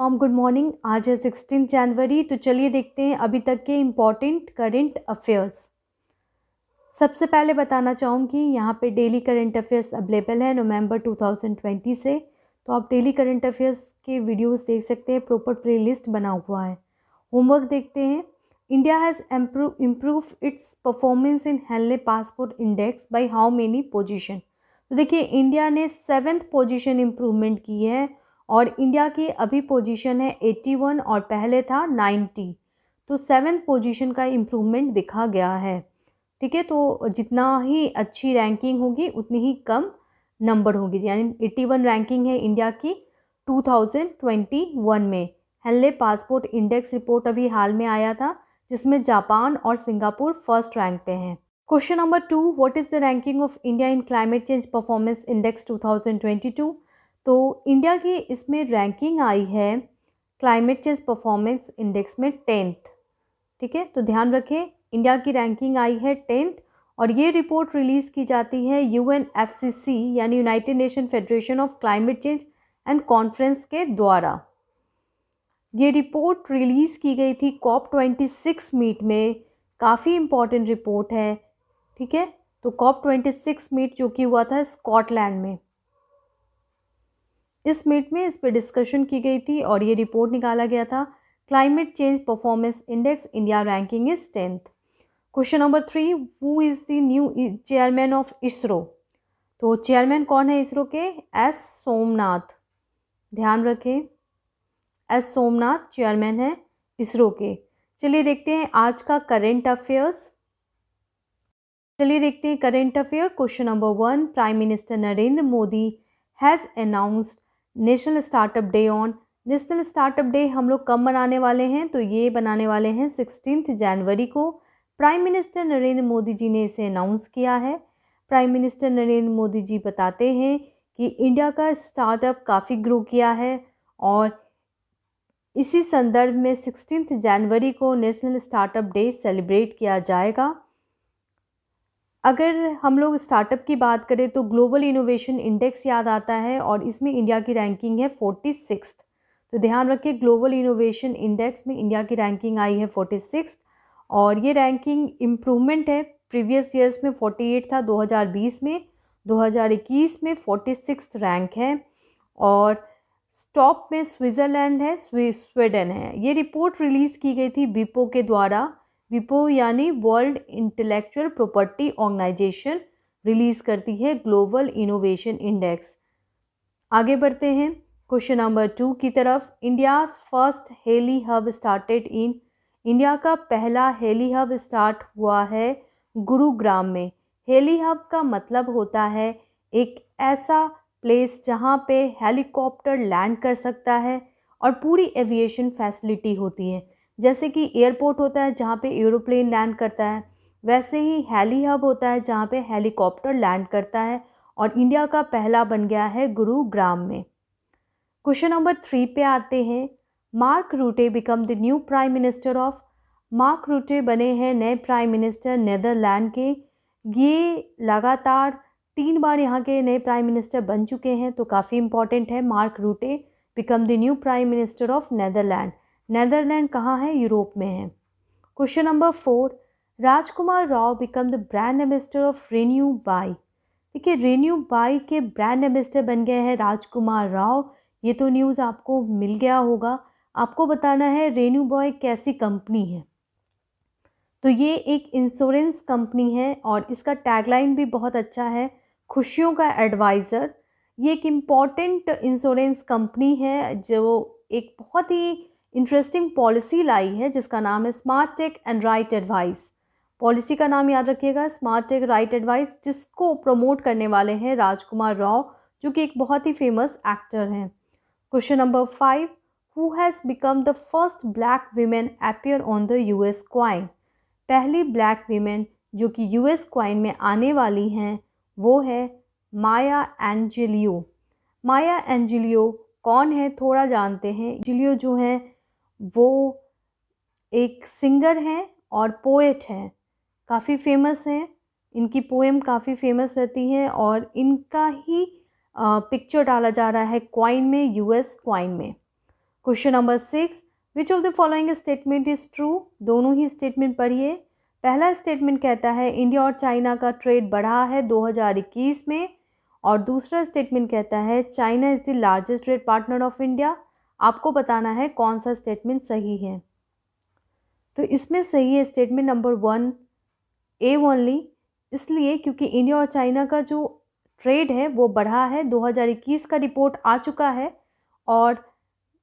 Good morning. आज है 16 जनवरी। तो चलिए देखते हैं अभी तक के इम्पॉर्टेंट करंट अफेयर्स। सबसे पहले बताना चाहूँगी यहाँ पे डेली करंट अफेयर्स अवेलेबल है नवंबर 2020 से। तो आप डेली करंट अफेयर्स के वीडियोस देख सकते हैं, प्रॉपर प्लेलिस्ट बना हुआ है। होमवर्क देखते हैं। India has improve its performance in Henley passport index by how many position. तो देखिए इंडिया ने 7th पोजीशन इम्प्रूवमेंट की है और इंडिया की अभी पोजीशन है 81 और पहले था 90। तो 7th पोजीशन का इम्प्रूवमेंट दिखा गया है। ठीक है, तो जितना ही अच्छी रैंकिंग होगी उतनी ही कम नंबर होगी, यानी 81 रैंकिंग है इंडिया की 2021 में। हेनले पासपोर्ट इंडेक्स रिपोर्ट अभी हाल में आया था जिसमें जापान और सिंगापुर फर्स्ट रैंक पे हैं। Question number 2, what is the ranking of India in climate change performance index 2022। तो इंडिया की इसमें रैंकिंग आई है क्लाइमेट चेंज परफॉर्मेंस इंडेक्स में 10th। ठीक है, तो ध्यान रखें इंडिया की रैंकिंग आई है 10th और ये रिपोर्ट रिलीज़ की जाती है UNFCC यानी United nation federation of climate change and conference के द्वारा। ये रिपोर्ट रिलीज़ की गई थी COP26 मीट में। काफ़ी इम्पॉर्टेंट रिपोर्ट है। ठीक है, तो COP26 मीट जो कि हुआ था स्कॉटलैंड में, इस मीट में इस पर डिस्कशन की गई थी और ये रिपोर्ट निकाला गया था climate change performance index India ranking is 10th। Question number 3, who is the new chairman of ISRO. तो चेयरमैन कौन है इसरो के? एस सोमनाथ। ध्यान रखें, एस सोमनाथ चेयरमैन है इसरो के। चलिए देखते हैं आज का करेंट अफेयर्स। चलिए देखते हैं current affair. Question number 1, prime minister Narendra Modi has announced national startup day on. National startup day हम लोग कब मनाने वाले हैं? तो ये बनाने वाले हैं 16 जनवरी को। प्राइम मिनिस्टर नरेंद्र मोदी जी ने इसे अनाउंस किया है। प्राइम मिनिस्टर नरेंद्र मोदी जी बताते हैं कि इंडिया का स्टार्टअप काफ़ी ग्रो किया है और इसी संदर्भ में 16 जनवरी को नेशनल स्टार्टअप डे सेलिब्रेट किया जाएगा। अगर हम लोग स्टार्टअप की बात करें तो ग्लोबल इनोवेशन इंडेक्स याद आता है और इसमें इंडिया की रैंकिंग है 46th। तो ध्यान रखिए ग्लोबल इनोवेशन इंडेक्स में इंडिया की रैंकिंग आई है 46th और ये रैंकिंग इम्प्रूवमेंट है। प्रीवियस ईयर्स में 48 था 2020 में, 2021 में 46th रैंक है और टॉप में स्विट्ज़रलैंड है, स्वीडन है। ये रिपोर्ट रिलीज़ की गई थी विपो के द्वारा। विपो यानी world intellectual property organisation release करती है ग्लोबल इनोवेशन इंडेक्स। आगे बढ़ते हैं क्वेश्चन नंबर 2 की तरफ। India's first heli hub started in. India का पहला हेली हब स्टार्ट हुआ है गुरुग्राम में। हेली हब का मतलब होता है एक ऐसा प्लेस जहाँ पे हेलीकॉप्टर लैंड कर सकता है और पूरी एविएशन फैसिलिटी होती है। जैसे कि एयरपोर्ट होता है जहाँ पे एरोप्लेन लैंड करता है, वैसे ही हेली हब होता है जहाँ पे हेलीकॉप्टर लैंड करता है और इंडिया का पहला बन गया है गुरुग्राम में। क्वेश्चन नंबर 3 पे आते हैं। Mark रूटे become the new prime minister of. Mark रूटे बने हैं नए प्राइम मिनिस्टर नेदरलैंड के। ये लगातार 3 बार यहाँ के नए प्राइम मिनिस्टर बन चुके हैं, तो काफ़ी इंपॉर्टेंट है। Mark रूटे become the new prime minister of Netherland. Netherland कहाँ है? यूरोप में है। Question number 4, Rajkumar Rao become the brand ambassador of renew by. देखिए रेन्यू बाई के ब्रांड एम्बेसडर बन गए हैं राजकुमार राव। ये तो न्यूज़ आपको मिल गया होगा। आपको बताना है रेन्यू बाई कैसी कंपनी है। तो ये एक इंश्योरेंस कंपनी है और इसका टैगलाइन भी बहुत अच्छा है, खुशियों का एडवाइज़र। ये एक इम्पॉर्टेंट इंश्योरेंस कंपनी है जो एक बहुत ही इंटरेस्टिंग पॉलिसी लाई है जिसका नाम है smart take and right advice. Policy का नाम याद रखिएगा, स्मार्ट टेक राइट एडवाइस, जिसको प्रमोट करने वाले हैं राजकुमार राव जो कि एक बहुत ही फेमस एक्टर हैं। Question number 5, who has become the first black women appear on the US coin. पहली ब्लैक वीमेन जो कि US क्वाइन में आने वाली हैं वो है माया एंजेलियो। माया एंजेलियो कौन है थोड़ा जानते हैं। एंजेलियो जो है वो एक सिंगर हैं और पोएट हैं, काफ़ी फेमस हैं। इनकी पोएम काफ़ी फेमस रहती हैं और इनका ही पिक्चर डाला जा रहा है क्वाइन में, US क्वाइन में। Question number 6, which of the following statement is true? दोनों ही स्टेटमेंट पढ़िए। पहला स्टेटमेंट कहता है इंडिया और चाइना का ट्रेड बढ़ा है 2021 में, और दूसरा स्टेटमेंट कहता है China is the largest trade partner of India. आपको बताना है कौन सा स्टेटमेंट सही है। तो इसमें सही है स्टेटमेंट नंबर 1 ए ओनली, इसलिए क्योंकि इंडिया और चाइना का जो ट्रेड है वो बढ़ा है, 2021 का रिपोर्ट आ चुका है। और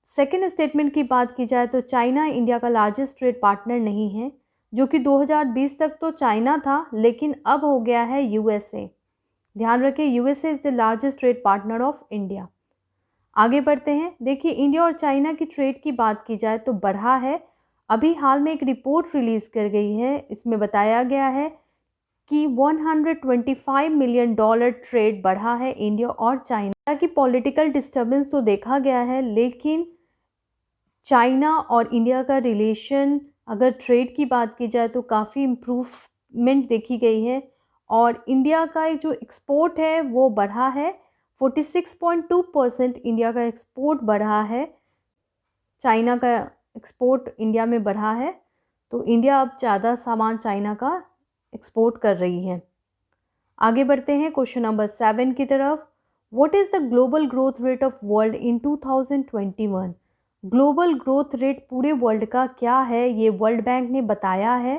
सेकेंड स्टेटमेंट की बात की जाए तो चाइना इंडिया का लार्जेस्ट ट्रेड पार्टनर नहीं है, जो कि 2020 तक तो चाइना था, लेकिन अब हो गया है यूएसए। ध्यान रखें, USA is the largest trade partner of India. आगे बढ़ते हैं। देखिए, इंडिया और चाइना की ट्रेड की बात की जाए तो बढ़ा है। अभी हाल में एक रिपोर्ट रिलीज़ कर गई है, इसमें बताया गया है कि $125 मिलियन ट्रेड बढ़ा है इंडिया और चाइना की। पॉलिटिकल डिस्टर्बेंस तो देखा गया है, लेकिन चाइना और इंडिया का रिलेशन अगर ट्रेड की बात की जाए तो काफ़ी इम्प्रूवमेंट देखी गई है। और इंडिया का जो एक्सपोर्ट है वो बढ़ा है, 46.2% इंडिया का एक्सपोर्ट बढ़ा है, चाइना का एक्सपोर्ट इंडिया में बढ़ा है। तो इंडिया अब ज़्यादा सामान चाइना का एक्सपोर्ट कर रही है। आगे बढ़ते हैं क्वेश्चन नंबर 7 की तरफ। What is the global growth rate of world in 2021? Global growth rate पूरे वर्ल्ड का क्या है, ये वर्ल्ड बैंक ने बताया है।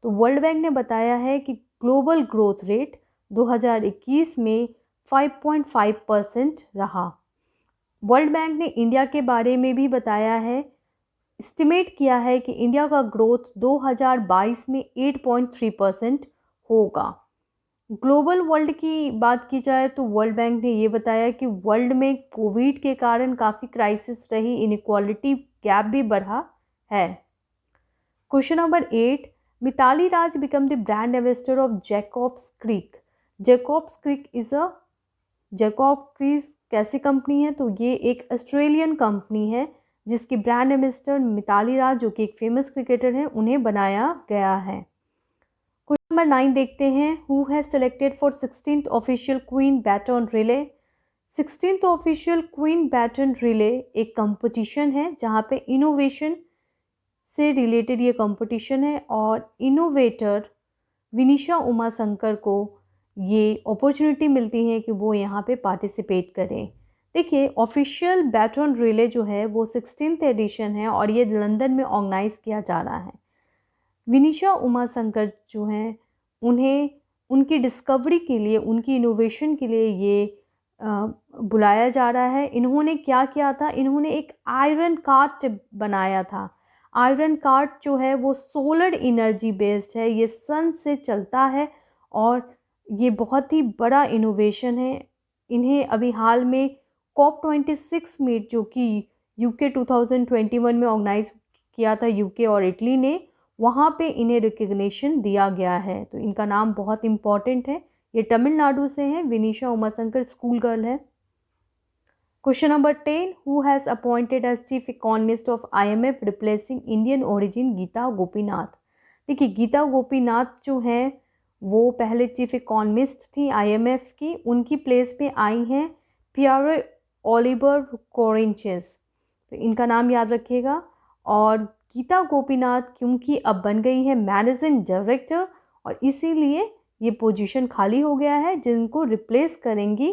तो वर्ल्ड बैंक ने बताया है कि ग्लोबल ग्रोथ रेट 2021 में 5.5% रहा। वर्ल्ड बैंक ने इंडिया के बारे में भी बताया है, एस्टिमेट किया है कि इंडिया का ग्रोथ 2022 में 8.3% होगा। ग्लोबल वर्ल्ड की बात की जाए तो वर्ल्ड बैंक ने ये बताया कि वर्ल्ड में कोविड के कारण काफ़ी क्राइसिस रही, इनइक्वालिटी गैप भी बढ़ा है। Question number 8, Mithali Raj become the brand ambassador of Jacob's Creek. Jacob's Creek कैसी कंपनी है? तो ये एक ऑस्ट्रेलियन कंपनी है जिसकी ब्रांड एम्बेसडर मिताली राज, जो कि एक फेमस क्रिकेटर है, उन्हें बनाया गया है। क्वेश्चन नंबर 9 देखते हैं। Who has selected for 16th official queen baton relay? 16th official queen baton relay एक कंपटीशन है जहाँ पे इनोवेशन से रिलेटेड ये कंपटीशन है, और इनोवेटर विनीशा उमाशंकर को ये अपॉर्चुनिटी मिलती है कि वो यहाँ पे पार्टिसिपेट करें। देखिए, ऑफिशियल बैटन रिले जो है वो 16th एडिशन है और ये लंदन में ऑर्गेनाइज किया जा रहा है। विनीशा उमाशंकर जो हैं, उन्हें उनकी डिस्कवरी के लिए, उनकी इनोवेशन के लिए ये बुलाया जा रहा है। इन्होंने क्या किया था? इन्होंने एक आयरन कार्ट बनाया था। आयरन कार्ट जो है वो सोलर एनर्जी बेस्ड है, ये सन से चलता है और ये बहुत ही बड़ा इनोवेशन है। इन्हें अभी हाल में COP26 मीट, जो कि यूके 2021 में ऑर्गेनाइज किया था यूके और इटली ने, वहाँ पे इन्हें रिकग्निशन दिया गया है। तो इनका नाम बहुत इम्पॉर्टेंट है। ये तमिलनाडु से हैं, विनीशा उमाशंकर स्कूल गर्ल है। Question number 10, who has appointed as chief economist of IMF replacing Indian origin Gita Gopinath? देखिए, गीता गोपीनाथ जो हैं वो पहले चीफ इकोनॉमिस्ट थी IMF की, उनकी प्लेस पे आई हैं पियरे ओलिवर कोरेंचेस। तो इनका नाम याद रखिएगा। और गीता गोपीनाथ क्योंकि अब बन गई है मैनेजिंग डायरेक्टर, और इसीलिए ये पोजीशन खाली हो गया है, जिनको रिप्लेस करेंगी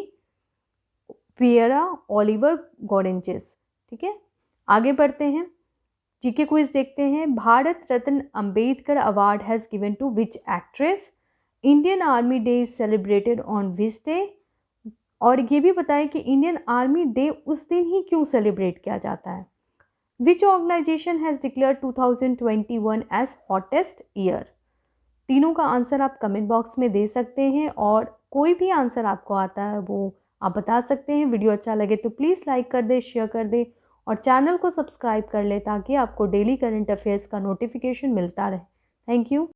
पियरा ओलिवर गोरेंचेस। ठीक है, आगे बढ़ते हैं। जीके क्विज देखते हैं। Bharat Ratna Ambedkar award has given to which actress? Indian Army Day is celebrated on which day? और ये भी बताएं कि इंडियन आर्मी डे उस दिन ही क्यों सेलिब्रेट किया जाता है? Which organization has declare 2021 as hottest year? तीनों का आंसर आप कमेंट बॉक्स में दे सकते हैं, और कोई भी आंसर आपको आता है वो आप बता सकते हैं। वीडियो अच्छा लगे तो प्लीज़ लाइक कर दे, शेयर कर दे, और चैनल को सब्सक्राइब कर ले ताकि आपको डेली करंट अफेयर्स का नोटिफिकेशन मिलता रहे। Thank you.